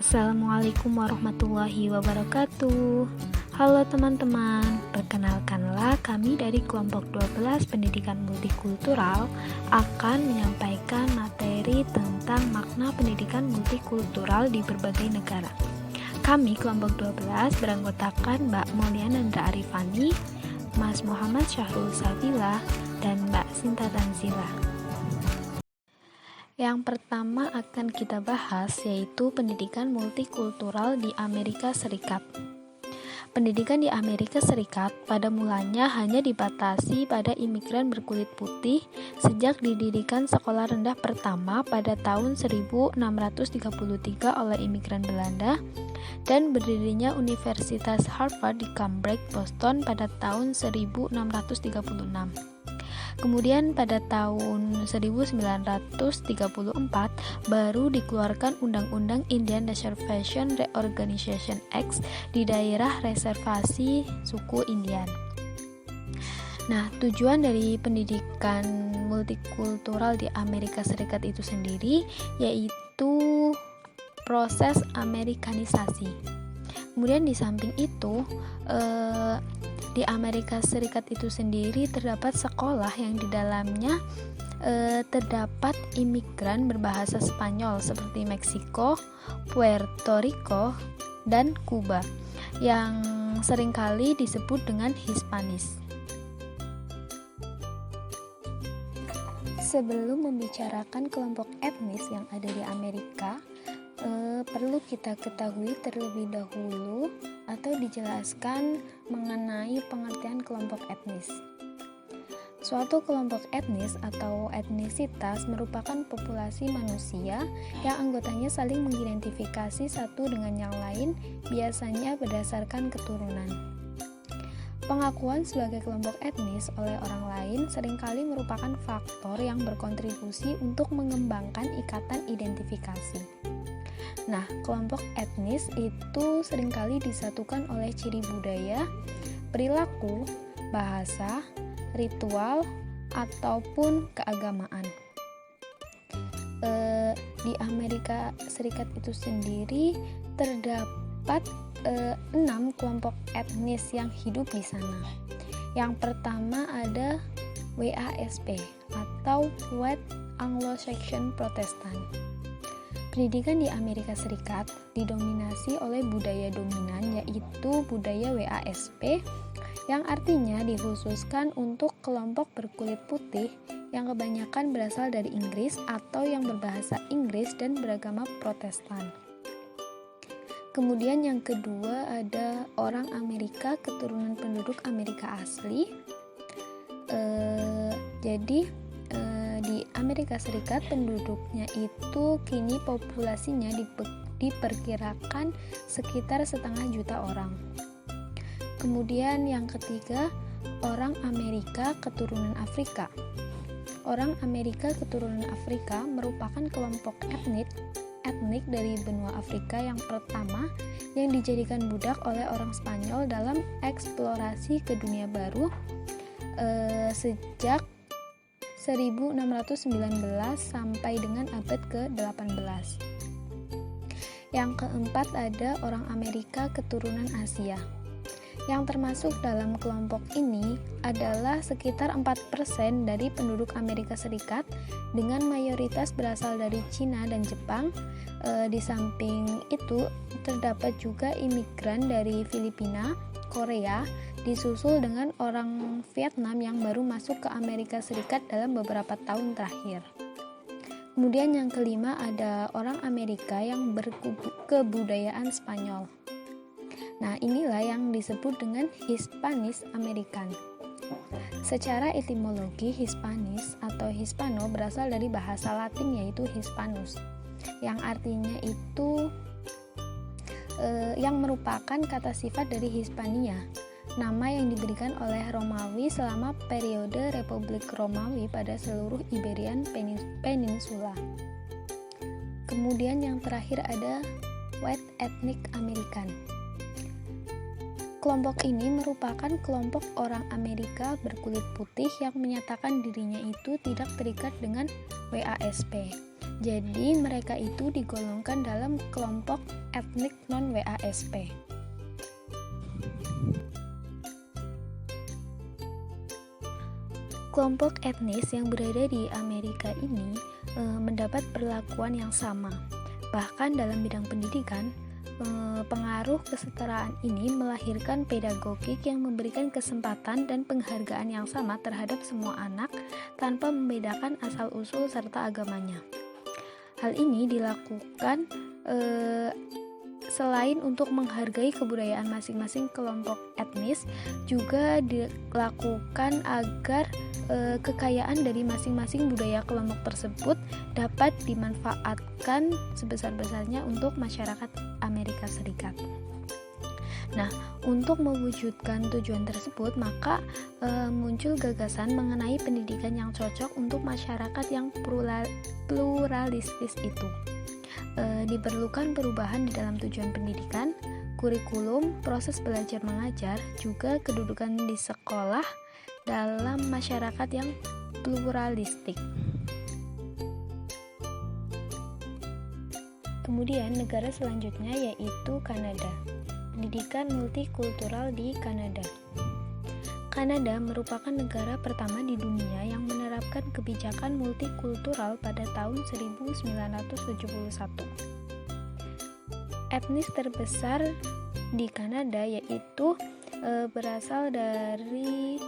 Assalamualaikum warahmatullahi wabarakatuh. Halo teman-teman, perkenalkanlah kami dari kelompok 12 Pendidikan Multikultural akan menyampaikan materi tentang makna pendidikan multikultural di berbagai negara. Kami kelompok 12 beranggotakan Mbak Maulianandra Arifani, Mas Muhammad Syahrul Sabila, dan Mbak Sinta Tanzila. Yang pertama akan kita bahas yaitu pendidikan multikultural di Amerika Serikat. Pendidikan di Amerika Serikat pada mulanya hanya dibatasi pada imigran berkulit putih sejak didirikan sekolah rendah pertama pada tahun 1633 oleh imigran Belanda dan berdirinya Universitas Harvard di Cambridge, Boston pada tahun 1636. Kemudian pada tahun 1934 baru dikeluarkan Undang-Undang Indian Reservation Reorganization Act di daerah reservasi suku Indian. Nah, tujuan dari pendidikan multikultural di Amerika Serikat itu sendiri yaitu proses Amerikanisasi. Kemudian di samping itu di Amerika Serikat itu sendiri terdapat sekolah yang di dalamnya terdapat imigran berbahasa Spanyol seperti Meksiko, Puerto Rico, dan Kuba yang seringkali disebut dengan Hispanis. Sebelum membicarakan kelompok etnis yang ada di Amerika, perlu kita ketahui terlebih dahulu atau dijelaskan mengenai pengertian kelompok etnis. Suatu kelompok etnis atau etnisitas merupakan populasi manusia yang anggotanya saling mengidentifikasi satu dengan yang lain, biasanya berdasarkan keturunan. Pengakuan sebagai kelompok etnis oleh orang lain seringkali merupakan faktor yang berkontribusi untuk mengembangkan ikatan identifikasi. Nah, kelompok etnis itu seringkali disatukan oleh ciri budaya, perilaku, bahasa, ritual, ataupun keagamaan. Di Amerika Serikat itu sendiri terdapat 6 kelompok etnis yang hidup di sana. Yang pertama ada WASP atau White Anglo-Saxon Protestant. Pendidikan di Amerika Serikat didominasi oleh budaya dominan yaitu budaya WASP yang artinya dikhususkan untuk kelompok berkulit putih yang kebanyakan berasal dari Inggris atau yang berbahasa Inggris dan beragama Protestan. Kemudian yang kedua ada orang Amerika keturunan penduduk Amerika asli. Di Amerika Serikat penduduknya itu kini populasinya diperkirakan sekitar 1,5 juta orang. Kemudian yang ketiga, orang Amerika keturunan Afrika. Orang Amerika keturunan Afrika merupakan kelompok etnik dari benua Afrika yang pertama yang dijadikan budak oleh orang Spanyol dalam eksplorasi ke dunia baru sejak 1619 sampai dengan abad ke-18. Yang keempat ada orang Amerika keturunan Asia. Yang termasuk dalam kelompok ini adalah sekitar 4% dari penduduk Amerika Serikat dengan mayoritas berasal dari Cina dan Jepang. Di samping itu terdapat juga imigran dari Filipina, Korea, disusul dengan orang Vietnam yang baru masuk ke Amerika Serikat dalam beberapa tahun terakhir. Kemudian yang kelima ada orang Amerika yang berkebudayaan Spanyol. Nah, inilah yang disebut dengan Hispanis American. Secara etimologi Hispanis atau Hispano berasal dari bahasa Latin yaitu Hispanus, yang artinya itu yang merupakan kata sifat dari Hispania, nama yang diberikan oleh Romawi selama periode Republik Romawi pada seluruh Iberian Peninsula. Kemudian yang terakhir ada White Ethnic American. Kelompok ini merupakan kelompok orang Amerika berkulit putih yang menyatakan dirinya itu tidak terikat dengan WASP. Jadi mereka itu digolongkan dalam kelompok etnik non-WASP. Kelompok etnis yang berada di Amerika ini mendapat perlakuan yang sama. Bahkan dalam bidang pendidikan, pengaruh kesetaraan ini melahirkan pedagogik yang memberikan kesempatan dan penghargaan yang sama terhadap semua anak tanpa membedakan asal-usul serta agamanya. Hal ini dilakukan selain untuk menghargai kebudayaan masing-masing kelompok etnis, juga dilakukan agar kekayaan dari masing-masing budaya kelompok tersebut dapat dimanfaatkan sebesar-besarnya untuk masyarakat Amerika Serikat. Nah, untuk mewujudkan tujuan tersebut, maka muncul gagasan mengenai pendidikan yang cocok untuk masyarakat yang pluralistis itu. Diperlukan perubahan di dalam tujuan pendidikan, kurikulum, proses belajar mengajar, juga kedudukan di sekolah dalam masyarakat yang pluralistik. Kemudian negara selanjutnya yaitu Kanada. Pendidikan multikultural di Kanada. Kanada merupakan negara pertama di dunia yang menerapkan kebijakan multikultural pada tahun 1971. Etnis terbesar di Kanada yaitu berasal dari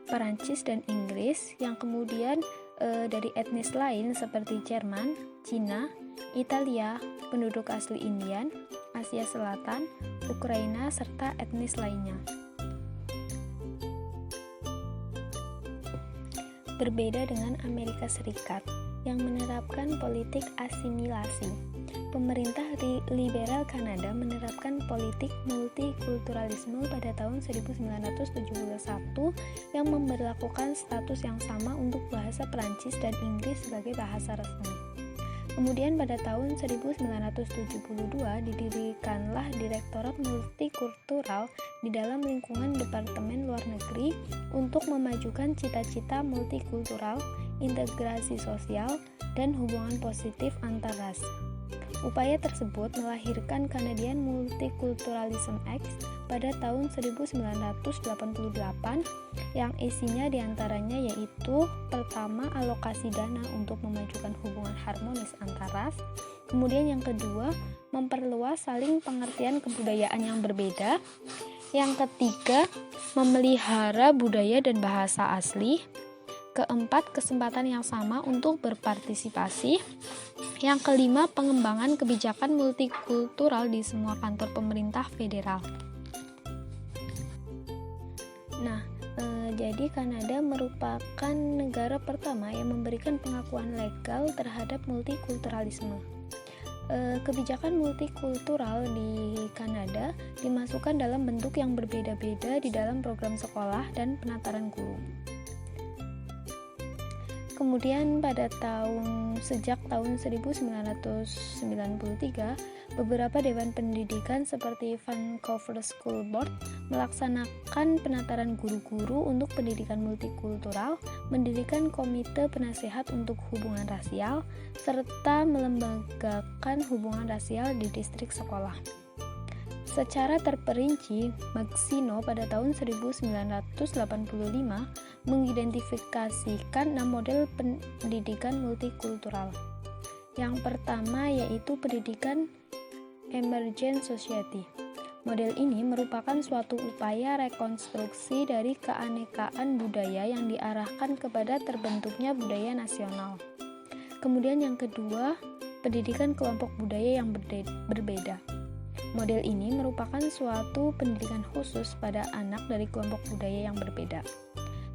Perancis dan Inggris, yang kemudian dari etnis lain seperti Jerman, Cina, Italia, penduduk asli Indian, Asia Selatan, Ukraina, serta etnis lainnya. Berbeda dengan Amerika Serikat yang menerapkan politik asimilasi, pemerintah liberal Kanada menerapkan politik multikulturalisme pada tahun 1971 yang memberlakukan status yang sama untuk bahasa Perancis dan Inggris sebagai bahasa resmi. Kemudian pada tahun 1972 didirikanlah Direktorat Multikultural di dalam lingkungan Departemen Luar Negeri untuk memajukan cita-cita multikultural, integrasi sosial, dan hubungan positif antar ras. Upaya tersebut melahirkan Canadian Multiculturalism Act pada tahun 1988 yang isinya diantaranya yaitu pertama, alokasi dana untuk memajukan hubungan harmonis antar ras, kemudian yang kedua, memperluas saling pengertian kebudayaan yang berbeda, yang ketiga, memelihara budaya dan bahasa asli, keempat, kesempatan yang sama untuk berpartisipasi, yang kelima, pengembangan kebijakan multikultural di semua kantor pemerintah federal. Nah, jadi Kanada merupakan negara pertama yang memberikan pengakuan legal terhadap multikulturalisme. Kebijakan multikultural di Kanada dimasukkan dalam bentuk yang berbeda-beda di dalam program sekolah dan penataran guru. Kemudian sejak tahun 1993, beberapa dewan pendidikan seperti Vancouver School Board melaksanakan penataran guru-guru untuk pendidikan multikultural, mendirikan komite penasehat untuk hubungan rasial, serta melembagakan hubungan rasial di distrik sekolah. Secara terperinci, Magsino pada tahun 1985 mengidentifikasikan 6 model pendidikan multikultural. Yang pertama yaitu pendidikan Emergent Society. Model ini merupakan suatu upaya rekonstruksi dari keanekaan budaya yang diarahkan kepada terbentuknya budaya nasional. Kemudian yang kedua, pendidikan kelompok budaya yang berbeda. Model ini merupakan suatu pendidikan khusus pada anak dari kelompok budaya yang berbeda.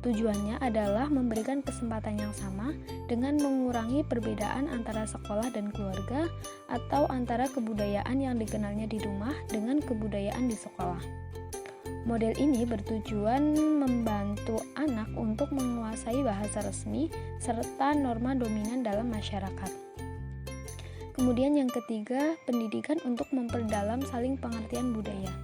Tujuannya adalah memberikan kesempatan yang sama dengan mengurangi perbedaan antara sekolah dan keluarga atau antara kebudayaan yang dikenalnya di rumah dengan kebudayaan di sekolah. Model ini bertujuan membantu anak untuk menguasai bahasa resmi serta norma dominan dalam masyarakat. Kemudian yang ketiga, pendidikan untuk memperdalam saling pengertian budaya.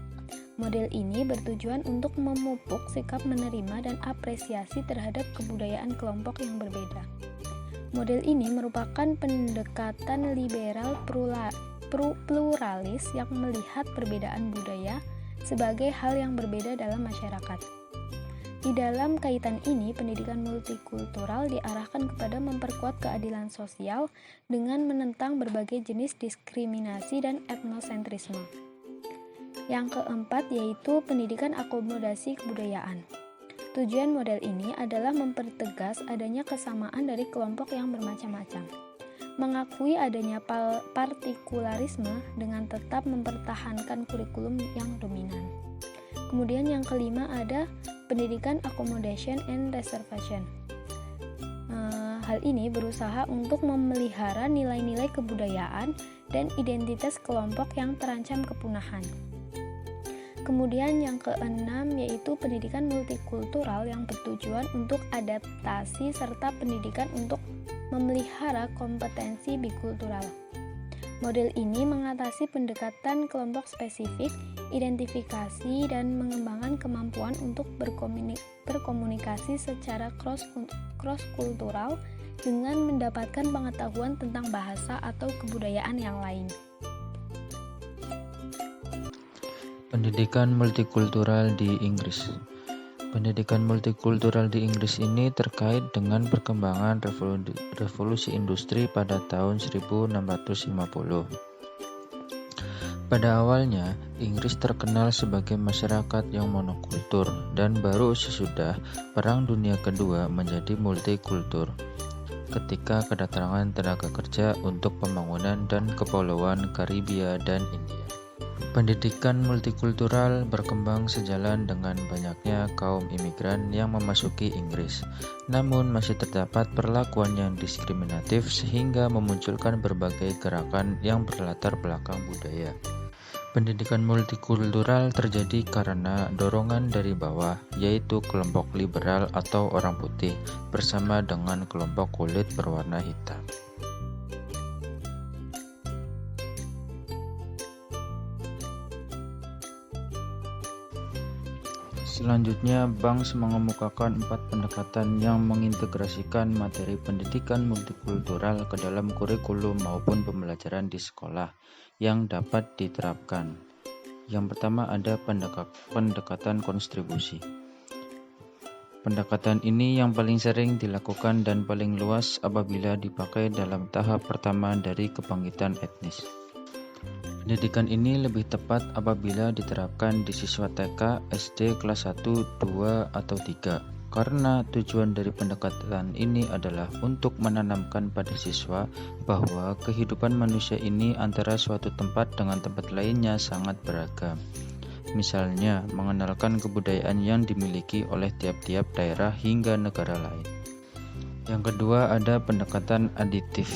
Model ini bertujuan untuk memupuk sikap menerima dan apresiasi terhadap kebudayaan kelompok yang berbeda. Model ini merupakan pendekatan liberal pluralis yang melihat perbedaan budaya sebagai hal yang berbeda dalam masyarakat. Di dalam kaitan ini, pendidikan multikultural diarahkan kepada memperkuat keadilan sosial dengan menentang berbagai jenis diskriminasi dan etnosentrisme. Yang keempat yaitu pendidikan akomodasi kebudayaan. Tujuan model ini adalah mempertegas adanya kesamaan dari kelompok yang bermacam-macam, mengakui adanya partikularisme dengan tetap mempertahankan kurikulum yang dominan. Kemudian yang kelima ada pendidikan accommodation and reservation. Hal ini berusaha untuk memelihara nilai-nilai kebudayaan dan identitas kelompok yang terancam kepunahan. Kemudian yang keenam yaitu pendidikan multikultural yang bertujuan untuk adaptasi serta pendidikan untuk memelihara kompetensi bikultural. Model ini mengatasi pendekatan kelompok spesifik, identifikasi, dan mengembangkan kemampuan untuk berkomunikasi secara cross-kultural dengan mendapatkan pengetahuan tentang bahasa atau kebudayaan yang lain. Pendidikan multikultural di Inggris. Pendidikan multikultural di Inggris ini terkait dengan perkembangan revolusi industri pada tahun 1650. Pada awalnya, Inggris terkenal sebagai masyarakat yang monokultur dan baru sesudah Perang Dunia Kedua menjadi multikultur ketika kedatangan tenaga kerja untuk pembangunan dan kepulauan Karibia dan India. Pendidikan multikultural berkembang sejalan dengan banyaknya kaum imigran yang memasuki Inggris, namun masih terdapat perlakuan yang diskriminatif sehingga memunculkan berbagai gerakan yang berlatar belakang budaya. Pendidikan multikultural terjadi karena dorongan dari bawah, yaitu kelompok liberal atau orang putih bersama dengan kelompok kulit berwarna hitam. Selanjutnya, Banks mengemukakan 4 pendekatan yang mengintegrasikan materi pendidikan multikultural ke dalam kurikulum maupun pembelajaran di sekolah yang dapat diterapkan. Yang pertama ada pendekatan kontribusi. Pendekatan ini yang paling sering dilakukan dan paling luas apabila dipakai dalam tahap pertama dari kebangkitan etnis. Pendidikan ini lebih tepat apabila diterapkan di siswa TK, SD kelas 1, 2, atau 3. Karena tujuan dari pendekatan ini adalah untuk menanamkan pada siswa bahwa kehidupan manusia ini antara suatu tempat dengan tempat lainnya sangat beragam. Misalnya, mengenalkan kebudayaan yang dimiliki oleh tiap-tiap daerah hingga negara lain. Yang kedua ada pendekatan aditif.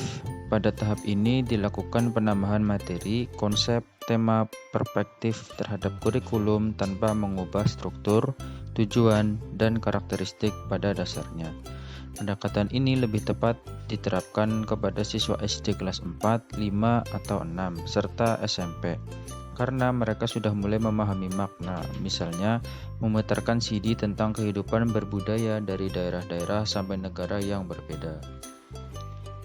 Pada tahap ini dilakukan penambahan materi, konsep, tema, perspektif terhadap kurikulum tanpa mengubah struktur, tujuan, dan karakteristik pada dasarnya. Pendekatan ini lebih tepat diterapkan kepada siswa SD kelas 4, 5, atau 6, serta SMP. Karena mereka sudah mulai memahami makna, misalnya memutarkan CD tentang kehidupan berbudaya dari daerah-daerah sampai negara yang berbeda.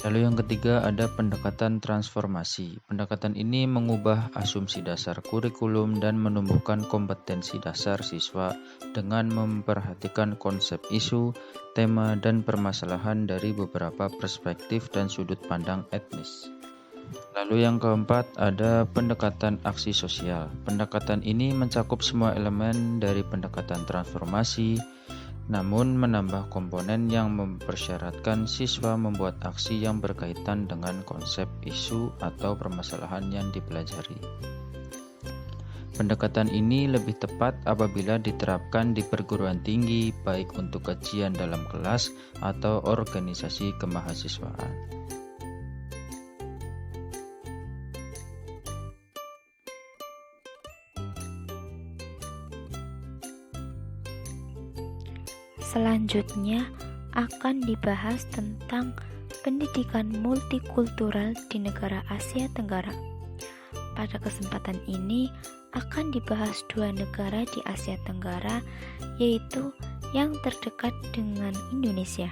Lalu yang ketiga ada pendekatan transformasi. Pendekatan ini mengubah asumsi dasar kurikulum dan menumbuhkan kompetensi dasar siswa dengan memperhatikan konsep isu, tema, dan permasalahan dari beberapa perspektif dan sudut pandang etnis. Lalu yang keempat ada pendekatan aksi sosial. Pendekatan ini mencakup semua elemen dari pendekatan transformasi, namun menambah komponen yang mempersyaratkan siswa membuat aksi yang berkaitan dengan konsep isu atau permasalahan yang dipelajari. Pendekatan ini lebih tepat apabila diterapkan di perguruan tinggi, baik untuk kajian dalam kelas atau organisasi kemahasiswaan. Selanjutnya akan dibahas tentang pendidikan multikultural di negara Asia Tenggara. Pada kesempatan ini akan dibahas 2 negara di Asia Tenggara, yaitu yang terdekat dengan Indonesia,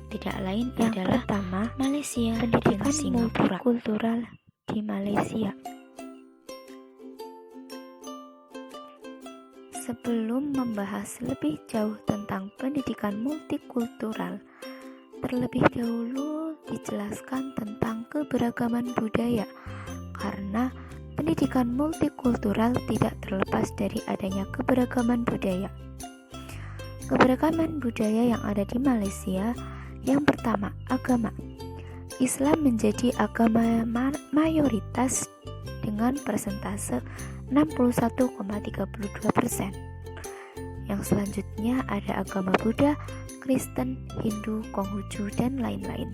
tidak lain adalah pertama, Malaysia, pendidikan multikultural di Malaysia. Sebelum membahas lebih jauh tentang pendidikan multikultural, terlebih dahulu dijelaskan tentang keberagaman budaya, karena pendidikan multikultural tidak terlepas dari adanya keberagaman budaya. Keberagaman budaya yang ada di Malaysia, yang pertama, agama. Islam menjadi agama mayoritas dengan persentase 61,32%. Yang selanjutnya ada agama Buddha, Kristen, Hindu, Konghucu, dan lain-lain.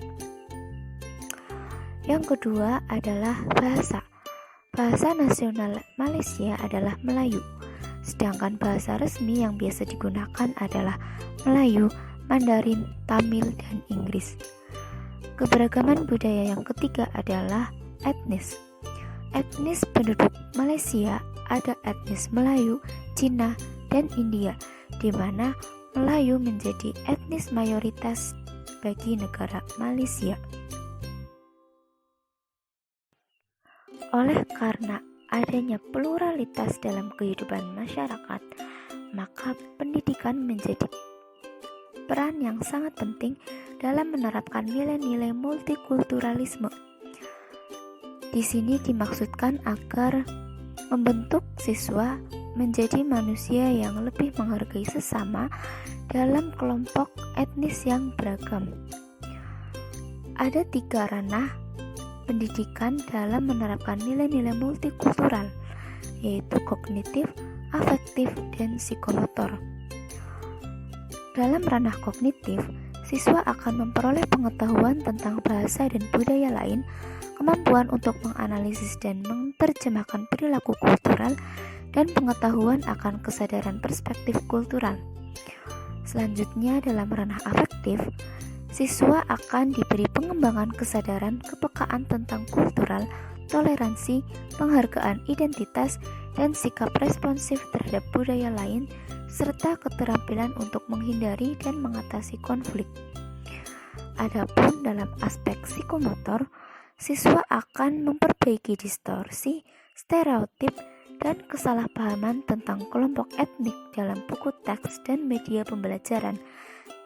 Yang kedua adalah bahasa. Bahasa nasional Malaysia adalah Melayu, sedangkan bahasa resmi yang biasa digunakan adalah Melayu, Mandarin, Tamil, dan Inggris. Keberagaman budaya yang ketiga adalah etnis. Etnis penduduk Malaysia ada etnis Melayu, Cina, dan India, di mana Melayu menjadi etnis mayoritas bagi negara Malaysia. Oleh karena adanya pluralitas dalam kehidupan masyarakat, maka pendidikan menjadi peran yang sangat penting dalam menerapkan nilai-nilai multikulturalisme. Di sini dimaksudkan agar membentuk siswa menjadi manusia yang lebih menghargai sesama dalam kelompok etnis yang beragam. Ada 3 ranah pendidikan dalam menerapkan nilai-nilai multikultural, yaitu kognitif, afektif, dan psikomotor. Dalam ranah kognitif, siswa akan memperoleh pengetahuan tentang bahasa dan budaya lain, kemampuan untuk menganalisis dan menerjemahkan perilaku kultural, dan pengetahuan akan kesadaran perspektif kultural. Selanjutnya, dalam ranah afektif, siswa akan diberi pengembangan kesadaran kepekaan tentang kultural, toleransi, penghargaan identitas, dan sikap responsif terhadap budaya lain, serta keterampilan untuk menghindari dan mengatasi konflik. Adapun dalam aspek psikomotor, siswa akan memperbaiki distorsi, stereotip, dan kesalahpahaman tentang kelompok etnik dalam buku teks dan media pembelajaran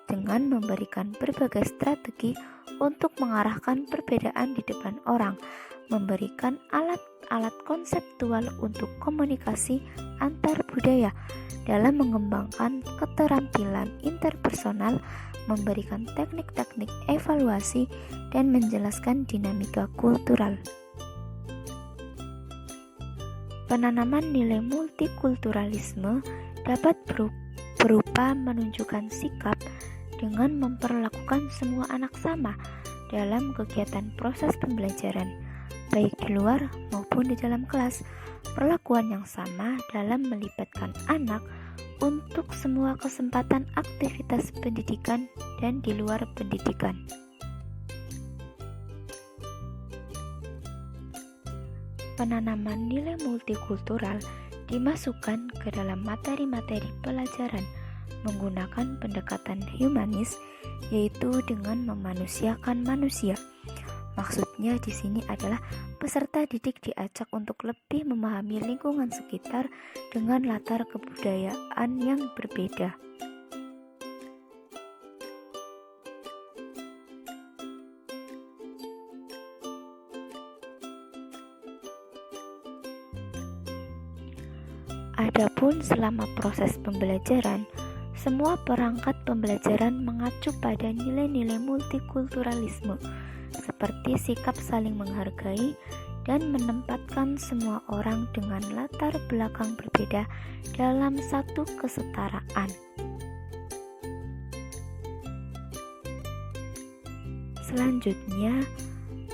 dengan memberikan berbagai strategi untuk mengarahkan perbedaan di depan orang, memberikan alat-alat konseptual untuk komunikasi antar budaya dalam mengembangkan keterampilan interpersonal, memberikan teknik-teknik evaluasi, dan menjelaskan dinamika kultural. Penanaman nilai multikulturalisme dapat berupa menunjukkan sikap dengan memperlakukan semua anak sama dalam kegiatan proses pembelajaran, baik di luar maupun di dalam kelas. Perlakuan yang sama dalam melibatkan anak untuk semua kesempatan aktivitas pendidikan dan di luar pendidikan. Penanaman nilai multikultural dimasukkan ke dalam materi-materi pelajaran menggunakan pendekatan humanis, yaitu dengan memanusiakan manusia. Maksudnya di sini adalah peserta didik diajak untuk lebih memahami lingkungan sekitar dengan latar kebudayaan yang berbeda. Adapun selama proses pembelajaran, semua perangkat pembelajaran mengacu pada nilai-nilai multikulturalisme, seperti sikap saling menghargai dan menempatkan semua orang dengan latar belakang berbeda dalam satu kesetaraan. Selanjutnya,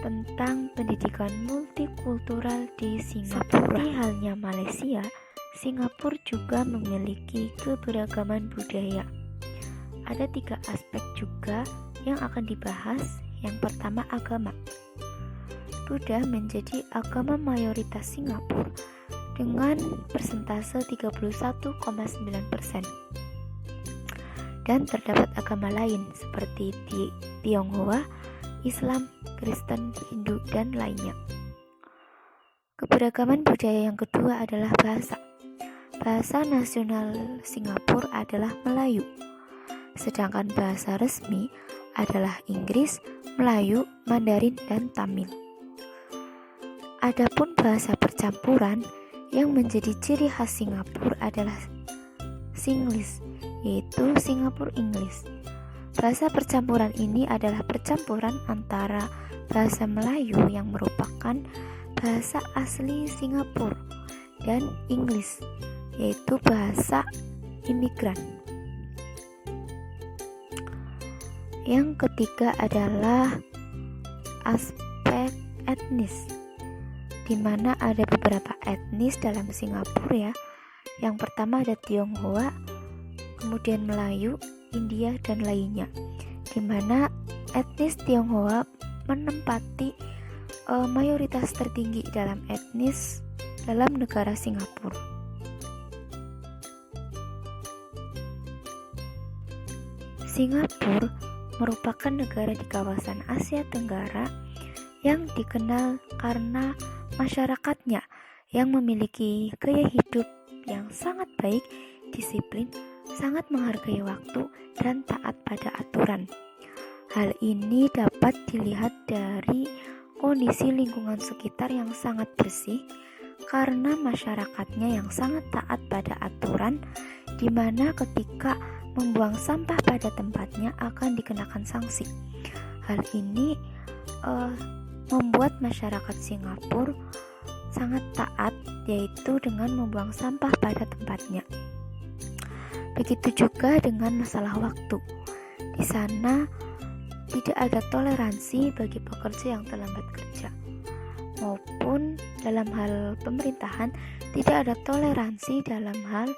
tentang pendidikan multikultural di Singapura. Seperti halnya Malaysia, Singapura juga memiliki keberagaman budaya. Ada 3 aspek juga yang akan dibahas. Yang pertama, agama. Buddha menjadi agama mayoritas Singapura dengan persentase 31,9%. dan terdapat agama lain seperti Tionghoa, Islam, Kristen, Hindu, dan lainnya. Keberagaman budaya yang kedua adalah bahasa. Bahasa nasional Singapura adalah Melayu, sedangkan bahasa resmi adalah Inggris, Melayu, Mandarin, dan Tamil. Adapun bahasa percampuran yang menjadi ciri khas Singapura adalah Singlish, yaitu Singapore English. Bahasa percampuran ini adalah percampuran antara bahasa Melayu yang merupakan bahasa asli Singapura dan English, yaitu bahasa imigran. Yang ketiga adalah aspek etnis, di mana ada beberapa etnis dalam Singapura ya. Yang pertama ada Tionghoa, kemudian Melayu, India, dan lainnya, di mana etnis Tionghoa menempati mayoritas tertinggi dalam etnis dalam negara Singapura. Singapura merupakan negara di kawasan Asia Tenggara yang dikenal karena masyarakatnya yang memiliki gaya hidup yang sangat baik, disiplin, sangat menghargai waktu, dan taat pada aturan. Hal ini dapat dilihat dari kondisi lingkungan sekitar yang sangat bersih karena masyarakatnya yang sangat taat pada aturan, di mana ketika membuang sampah pada tempatnya akan dikenakan sanksi. Hal ini membuat masyarakat Singapura sangat taat, yaitu dengan membuang sampah pada tempatnya. Begitu juga dengan masalah waktu. Di sana tidak ada toleransi bagi pekerja yang terlambat kerja, maupun dalam hal pemerintahan tidak ada toleransi dalam hal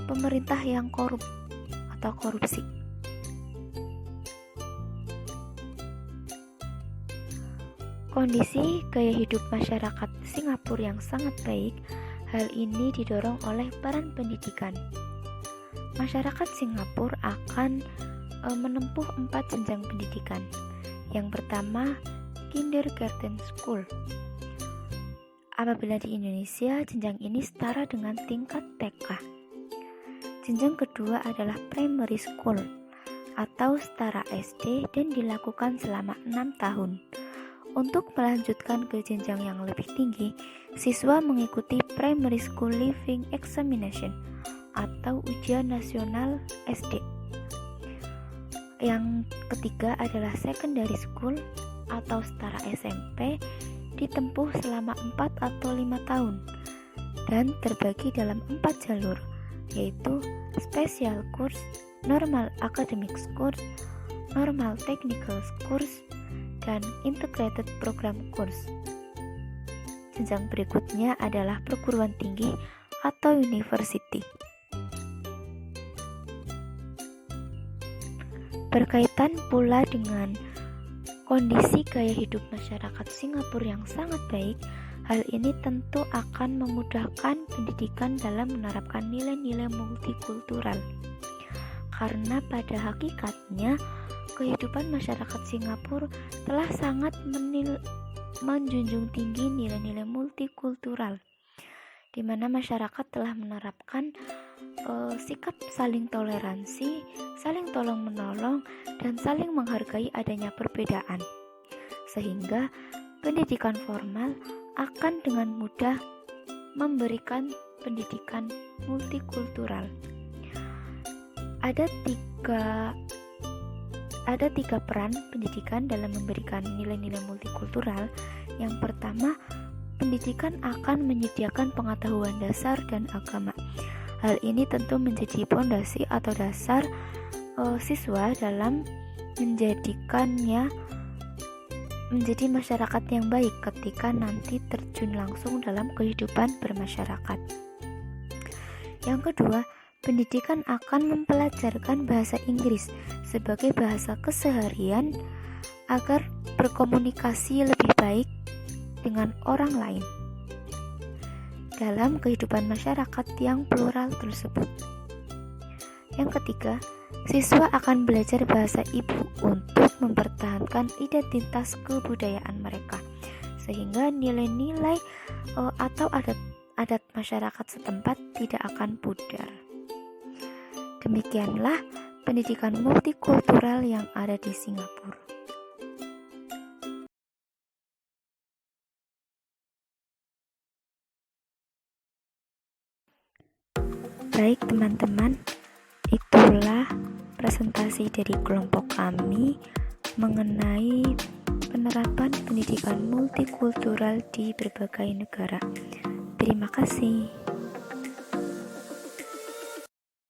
pemerintah yang korup atau korupsi. Kondisi gaya hidup masyarakat Singapura yang sangat baik, hal ini didorong oleh peran pendidikan. Masyarakat Singapura akan menempuh 4 jenjang pendidikan. Yang pertama, kindergarten school. Apabila di Indonesia, jenjang ini setara dengan tingkat TK. Jenjang kedua adalah primary school atau setara SD dan dilakukan selama 6 tahun. Untuk melanjutkan ke jenjang yang lebih tinggi, siswa mengikuti Primary School Leaving Examination atau ujian nasional SD. Yang ketiga adalah secondary school atau setara SMP, ditempuh selama 4 atau 5 tahun dan terbagi dalam 4 jalur, yaitu special course, normal academic course, normal technical course, dan integrated program course. Jenjang berikutnya adalah perguruan tinggi atau university. Berkaitan pula dengan kondisi gaya hidup masyarakat Singapura yang sangat baik, hal ini tentu akan memudahkan pendidikan dalam menerapkan nilai-nilai multikultural. Karena pada hakikatnya, kehidupan masyarakat Singapura telah sangat menjunjung tinggi nilai-nilai multikultural, di mana masyarakat telah menerapkan sikap saling toleransi, saling tolong-menolong, dan saling menghargai adanya perbedaan, sehingga pendidikan formal akan dengan mudah memberikan pendidikan multikultural. Ada tiga peran pendidikan dalam memberikan nilai-nilai multikultural. Yang pertama, pendidikan akan menyediakan pengetahuan dasar dan agama. Hal ini tentu menjadi fondasi atau dasar siswa dalam menjadikannya menjadi masyarakat yang baik ketika nanti terjun langsung dalam kehidupan bermasyarakat. Yang kedua, pendidikan akan mempelajarkan bahasa Inggris sebagai bahasa keseharian agar berkomunikasi lebih baik dengan orang lain dalam kehidupan masyarakat yang plural tersebut. Yang ketiga, Siswa akan belajar bahasa ibu untuk mempertahankan identitas kebudayaan mereka, sehingga nilai-nilai atau adat masyarakat setempat tidak akan pudar. Demikianlah pendidikan multikultural yang ada di Singapura. Baik teman-teman, itulah presentasi dari kelompok kami mengenai penerapan pendidikan multikultural di berbagai negara. Terima kasih.